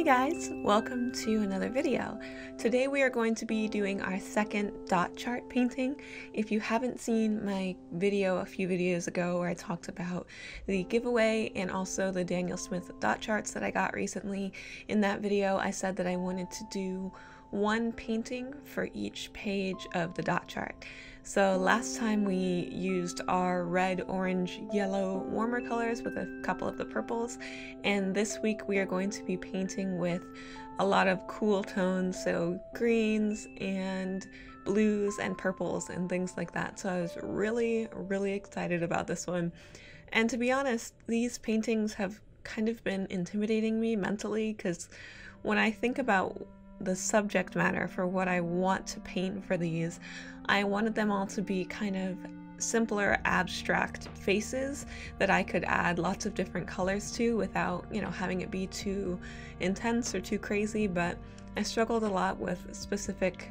guys, welcome to another video. Today we are going to be doing our second dot chart painting. If you haven't seen my video a few videos ago where I talked about the giveaway and also the Daniel Smith dot charts that I got recently, in that video I said that I wanted to do one painting for each page of the dot chart. So last time we used our red, orange, yellow warmer colors with a couple of the purples, and this week we are going to be painting with a lot of cool tones, so greens and blues and purples and things like that. So I was really excited about this one. And to be honest, these paintings have kind of been intimidating me mentally, because when I think about the subject matter for what I want to paint for these, I wanted them all to be kind of simpler, abstract faces that I could add lots of different colors to without, having it be too intense or too crazy. But I struggled a lot with specific,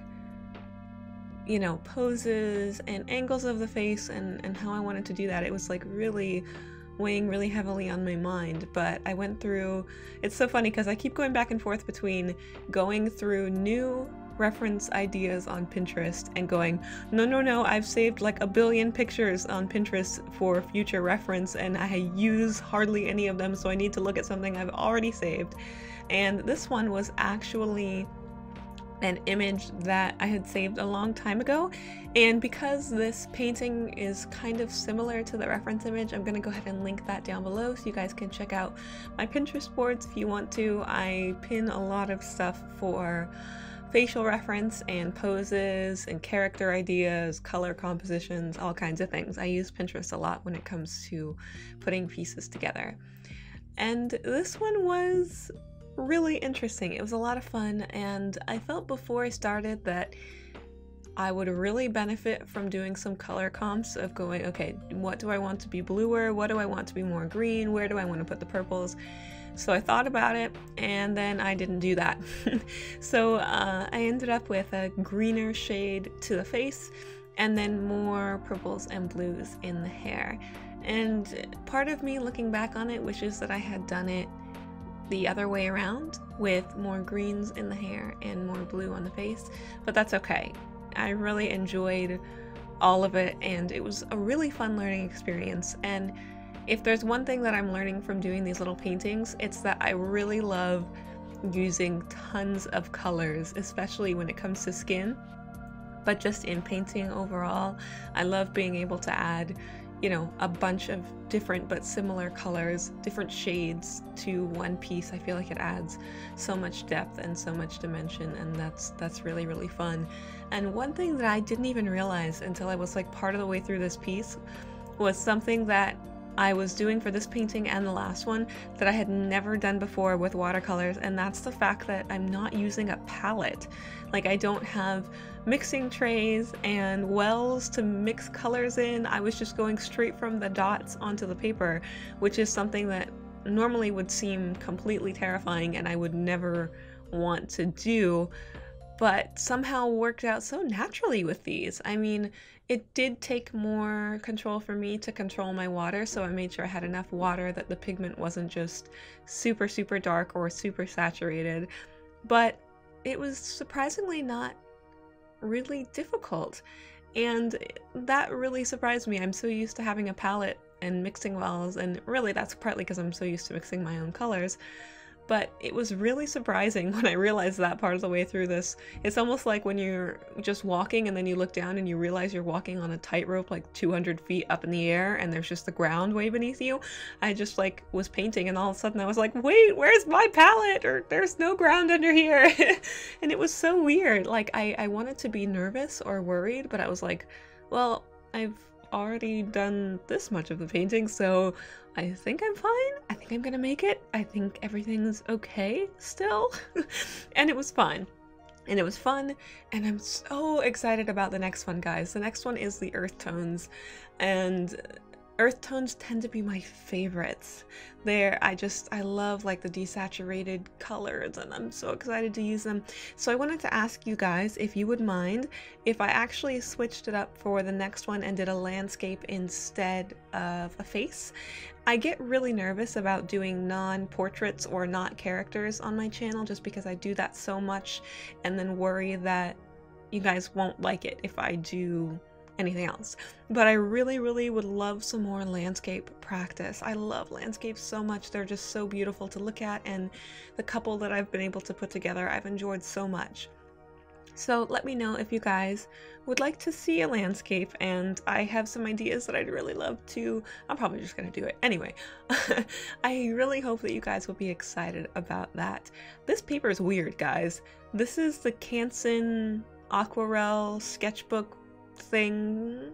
poses and angles of the face and how I wanted to do that. It was like really weighing really heavily on my mind. But I went through, it's so funny because I keep going back and forth between going through new reference ideas on Pinterest and going, no, I've saved like a billion pictures on Pinterest for future reference and I use hardly any of them, so I need to look at something I've already saved. And this one was actually an image that I had saved a long time ago, and because this painting is kind of similar to the reference image, I'm gonna go ahead and link that down below so you guys can check out my Pinterest boards if you want to. I pin a lot of stuff for facial reference and poses and character ideas, color compositions, all kinds of things. I use Pinterest a lot when it comes to putting pieces together. And this one was really interesting. It was a lot of fun, and I felt before I started that I would really benefit from doing some color comps of going, okay, what do I want to be bluer? What do I want to be more green? Where do I want to put the purples? So I thought about it, and then I didn't do that. So I ended up with a greener shade to the face, and then more purples and blues in the hair. And part of me looking back on it wishes that I had done it the other way around, with more greens in the hair and more blue on the face, but that's okay. I really enjoyed all of it, and it was a really fun learning experience. And if there's one thing that I'm learning from doing these little paintings, it's that I really love using tons of colors, especially when it comes to skin, but just in painting overall. I love being able to add a bunch of different but similar colors, different shades to one piece. I feel like it adds so much depth and so much dimension, and that's really fun. And one thing that I didn't even realize until I was like part of the way through this piece was something that I was doing for this painting and the last one that I had never done before with watercolors, and that's the fact that I'm not using a palette. Like, I don't have mixing trays and wells to mix colors in. I was just going straight from the dots onto the paper, which is something that normally would seem completely terrifying and I would never want to do, but somehow worked out so naturally with these. I mean, it did take more control for me to control my water, so I made sure I had enough water that the pigment wasn't just super dark or super saturated, but it was surprisingly not really difficult, and that really surprised me. I'm so used to having a palette and mixing wells, and really that's partly because I'm so used to mixing my own colors. But it was really surprising when I realized that part of the way through this. It's almost like when you're just walking and then you look down and you realize you're walking on a tightrope like 200 feet up in the air and there's just the ground way beneath you. I just like was painting and all of a sudden I was like, wait, where's my palette? Or there's no ground under here. And it was so weird. Like I wanted to be nervous or worried, but I was like, well, I've already done this much of the painting, so I think I'm fine. I think I'm gonna make it. I think everything's okay still. And it was fun. And it was fun, and I'm so excited about the next one, guys. The next one is the earth tones, and Earth tones tend to be my favorites. I love like the desaturated colors, and I'm so excited to use them. So I wanted to ask you guys if you would mind if I actually switched it up for the next one and did a landscape instead of a face. I get really nervous about doing non-portraits or not characters on my channel just because I do that so much and then worry that you guys won't like it if I do anything else. But I really would love some more landscape practice. I love landscapes so much. They're just so beautiful to look at, and the couple that I've been able to put together I've enjoyed so much. So let me know if you guys would like to see a landscape, and I have some ideas that I'd really love to. I'm probably just gonna do it anyway. I really hope that you guys will be excited about that. This paper is weird, guys. This is the Canson Aquarelle sketchbook thing,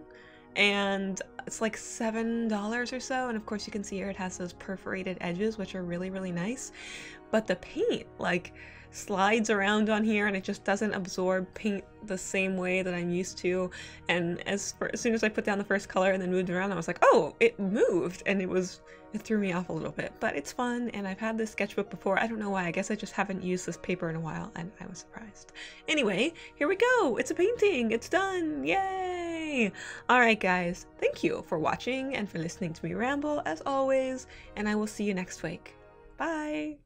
and it's like $7 or so, and of course you can see here it has those perforated edges, which are really nice, but the paint like slides around on here and it just doesn't absorb paint the same way that I'm used to. And as soon as I put down the first color and then moved around, I was like, oh, it moved, and it threw me off a little bit. But it's fun, and I've had this sketchbook before. I don't know why. I guess I just haven't used this paper in a while, and I was surprised. Anyway, here we go. It's a painting. It's done. Yay! Alright guys, thank you for watching and for listening to me ramble as always, and I will see you next week. Bye!